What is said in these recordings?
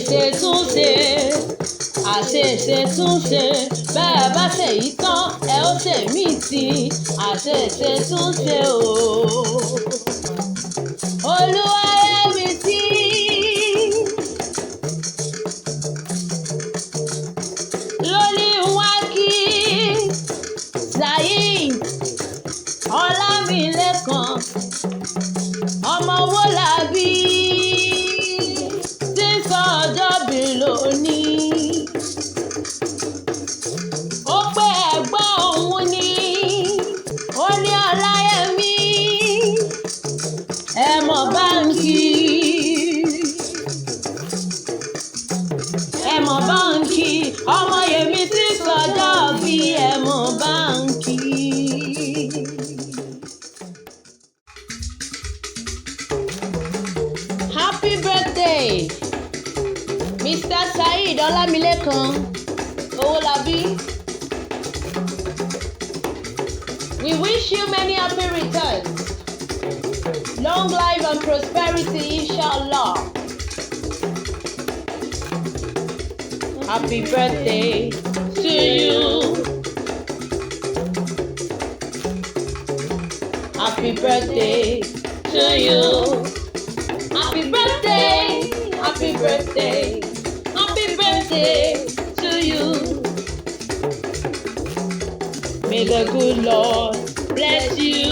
àṣeṣe tún ṣe àṣeṣe tún ṣe bẹ́ẹ̀ bá ṣe yìí tán ẹ ó ṣe mí sí àṣeṣe tún ṣe o. Olúwayẹmísí. Lóní wá kí Saheed Ọlámilékan ọmọ Owólabí tí ń sọ ọjọ́bí lónìí. Ó pé ẹ̀gbọ́n òun ni ó ní Ọláyẹmí ẹ mọ̀ báńkì ẹ mọ̀ báńkì ọmọ Yẹmí tí ń sọ ọjọ́bí ẹ mọ̀ báńkì. Happy birthday, Mr. Saheed Ọlámilékan Owólabí. We wish you many happy returns. Long life and prosperity, inshallah. Happy birthday to you. Happy birthday to you. Happy birthday, happy birthday, happy birthday to you. May the good Lord bless you.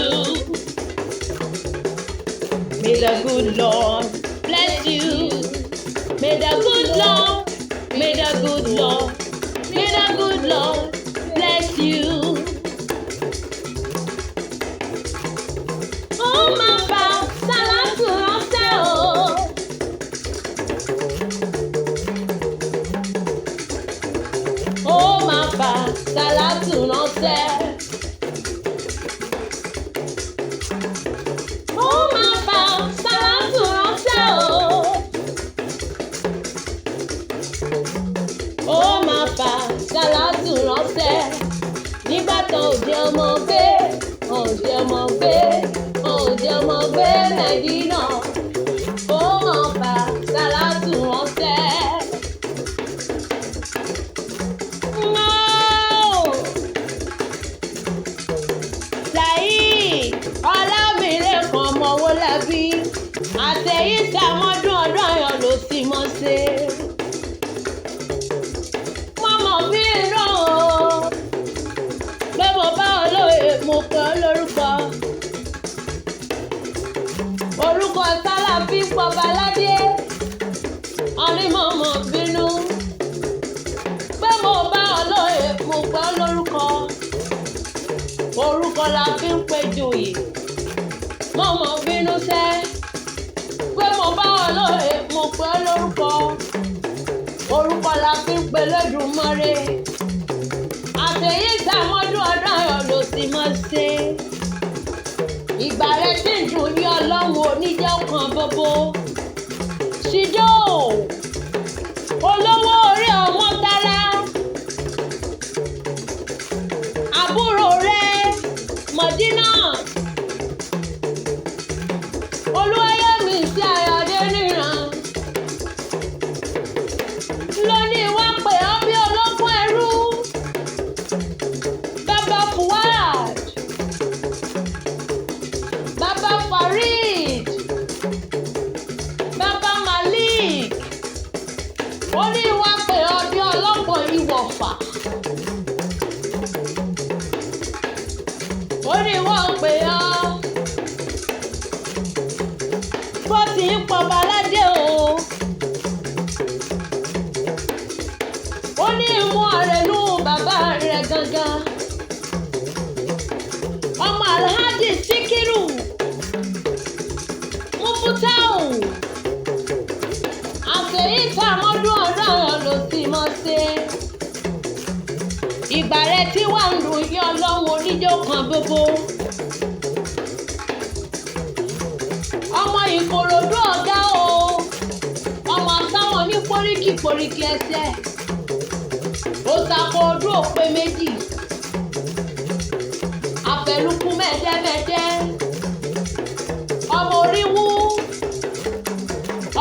May the good Lord bless you. May the good Lord, may the good Lord, may the good Lord bless you. Oh, my God, Salatu ránṣẹ́ o. Oh, my God, Salatu ránṣẹ́. Oh, my God, Salatu ránṣẹ́ o. Oh, my God, Salatu ránṣẹ́. Nígbà tó jẹ́ ọmọ gbé, jẹ́ ọmọ gbé, jẹ́ ọmọ gbé Nàìjíríà. Oh, my God, Salatu ránṣẹ́. Saheed Ọlámilékan ọmọ Owólabí àtẹ̀yí sàmọ́dún ọdún ayọ̀ ló sì mọ́ ṣe. Mọ́mọ́ bí iná o pé mo bá olóye mo pè ọ́ lórúkọ. Orúkọ Sálábí Pọbaládé ọ̀nìmọ̀mọ̀ bínú pé mo bá olóye mo pè ọ́ lórúkọ. Orúkọ la fi ń pe joyè mọ̀mọ́ bínú sẹ́ pé mo bá olóye mo pè ọ́ lórúkọ. Orúkọ la fi ń pe Lẹ́dùmarè àtẹ̀yí sàmọ́dún ọdún ayọ̀ ló sì mọ́ ṣe. Ìgbà rẹ tí ń dùn ní Ọlọ́run oníjẹ́ kan bóbó. Ṣìdó olówó orí ọmọ tálá àbúrò rẹ Mọ̀dínà Olúwayẹmísí Ayọ̀dé níran lónìí wá pè ọ́ bí ológun ẹrú. Bàbá Fuad, Bàbá Farid, Bàbá Malik ó ní wá pè ọ́ bí ọlọ́gbọ̀n Ìwọ̀fà. Ó ní wọ́n pè ọ́ bó ti ń Pọbaládé o. Ó ní mú ọ̀rẹ́nu bàbá rẹ̀ gangan. Ọmọ Alhaji Síkírù Mufutau àtẹ̀yí sàmọ́dún ọ̀dọ́ ọ̀rọ̀ ló sì mọ́ ṣe. Ìgbà rẹ tí wà ń dùn yí Ọlọ́run oníjó kan gbogbo. Ọmọ Ìkòròdú ọ̀gá o. Ọmọ táwọn ní poríkì ẹsẹ̀. Ó sàkó ojú òpè méjì. Àfẹ̀lùkù mẹ́dẹ́mẹ́dẹ́. Ọmọ oríwú.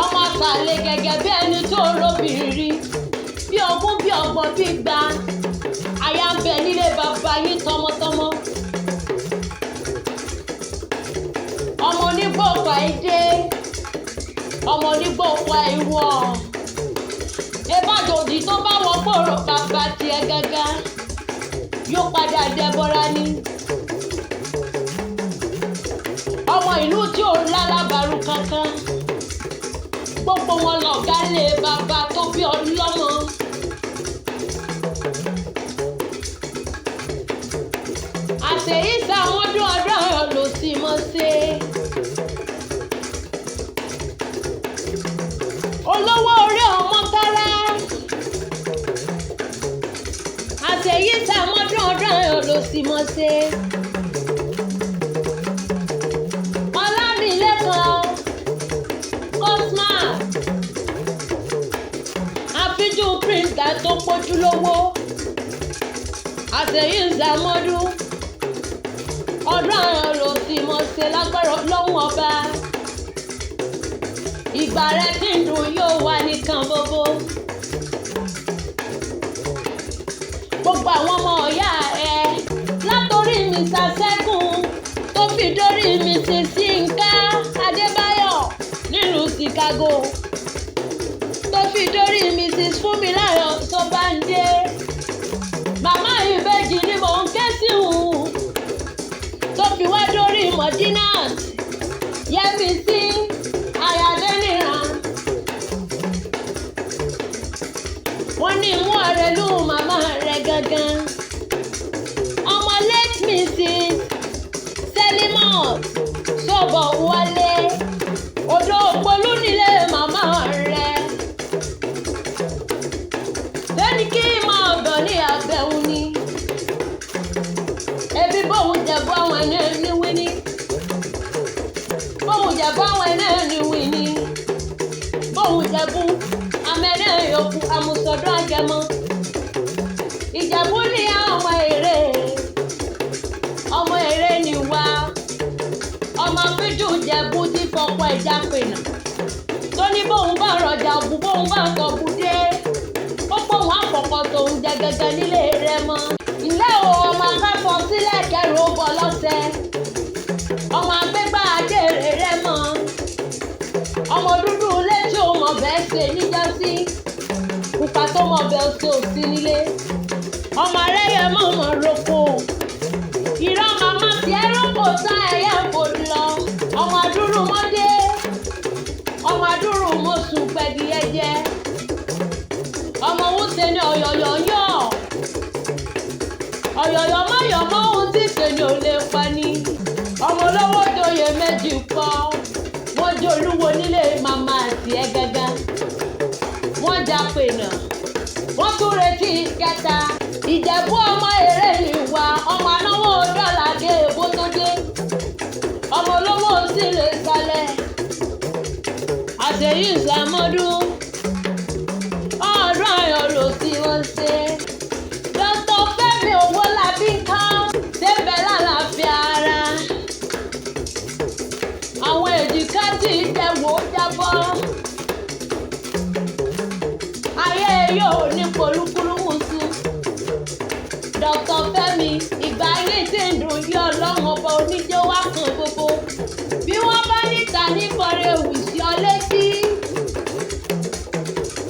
Ọmọ sàlẹ̀ gẹ́gẹ́ bí ẹni tó róbìnrin bí ogún bí ọgbọ̀n bí igba aya ń bẹ nílé bàbá yín tọmọtọmọ. ọmọ onígbòkà èdè ọmọ onígbòkà ìwọ ìbàdòdì tó bá wọ pòrò bàbá tiẹ̀ gángan yóò padà dẹbọra ní. ọmọ ìlú tí ò lálábàárù kankan gbogbo wọn lọ̀gá lé bàbá tó bí ọlọ́mọ. àṣeyí sàmọ́dún ọdún ọ̀rọ̀ ló sì mọ́ ṣe. olówó orí ọmọ kára àṣeyí sàmọ́dún ọdún ọ̀rọ̀ ló sì mọ́ ṣe. ọlámilẹ́kan cosma àfijú píríńtà tó pójú lówó àṣeyí sàmọ́dún ọdún ọ̀rọ̀ ló sì mọ́ ṣe lágbára lọ́wọ́ ọba. ìgbà rẹ tí ń dùn yóò wá nìkan gbogbo. gbogbo àwọn ọmọ ọ̀yá ẹ látòrí Mr. Ṣẹ́gun tó fi dórí Mrs. Yinka Adébáyọ̀ nílùú Chicago tó fi dórí Mrs. Fúnmiláyọ̀ Ṣọ́bàndé. màmá ìbejì ni mò ń ké sí òun tó fi wá dórí Mọ̀dínát Yẹ́misí Ayádéníran. wọ́n ní mú ọ̀rẹ́ lù màmá rẹ̀ gangan. ọmọ late Mrs. Selimot Ṣọ́bọ̀ Wálé odò ògbólú nílé màmá rẹ̀. lẹ́ni kí máa bọ̀ ní àbẹ̀wò ni ebi bóun jẹ̀bú àwọn ẹni ní wíní bóun jẹ̀bú àwọn ẹni ní wíní bóun jẹ̀bú amẹ́rẹ́ yòókù àmùsọ̀dọ̀ àjẹmọ́. ìjẹ̀bú ní ọmọ èrè ni wá ọmọ fíjù jẹ̀bú tí fọpọ̀ ẹja pènà tó ní bóun bá rọjà òbú bóun bá sọ bú dé ó pòun àpọ̀pọ̀ tòun jẹ gẹ́gẹ́ nílé rẹ mọ́. ilé o ọmọ akáfọ́ sílẹ̀ kẹrù ó bọ̀ lọ́sẹ̀ ọmọ agbégbá ajére rẹ mọ́ ọmọ dúdú létí ó mọ̀ bẹ́ẹ̀ ṣe níjọ́sí pupa tó mọ̀ bẹ́ẹ̀ ṣe ò sí nílé ọmọ arẹ́yẹ mọ̀ mọ̀ roko ìran màmá tiẹ̀ rọ́pò sá ẹ̀yà kò lọ ọmọ adúrú mọ́dé ọmọ adúrú mọ́sù pẹ̀lú ẹ̀jẹ̀ ọmọ wúṣẹ́ ní ọ̀yọ̀yọ̀yọ̀ ọ̀yọ̀yọ̀mọ̀yọ̀mọ̀ ohun tí ìṣèlú ò lè pa ni ọmọ olówó joyè méjì pọ̀ wọ́n jẹ́ olúwo nílé màmá àti ẹ̀ gẹ́gẹ́ wọ́n já pènà wọ́n tún retí kẹta. ìjẹ̀bú ọmọ èrè ìwà ọmọ anáwó dọ́là dé èbó tó dé ọmọ olówó sì lè sálẹ̀. àṣeyí ìsàmọ́dún ọ̀rọ̀ ayọ̀ ló ti wọ́n ṣe. Dr. Fẹ́mi Owólabí kan débẹ̀ lálàáfíà ara àwọn èjìká tí ìjẹ̀wò jábọ́ ayé yóò ní polúkúlùmùsù. Dr. Fẹ́mi ìgbà ayé tí ń dùn yí ọlọ́run ọba oníjó wá kan gbogbo bí wọ́n bá níta níbọ̀rẹ̀ òwìsí ọ létí.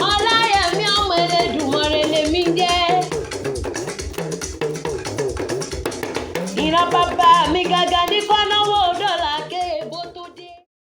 Ọláyẹmí ọmọ Elédùmarè lèmi jẹ́. ìran bàbá mi gàgà ní kọ́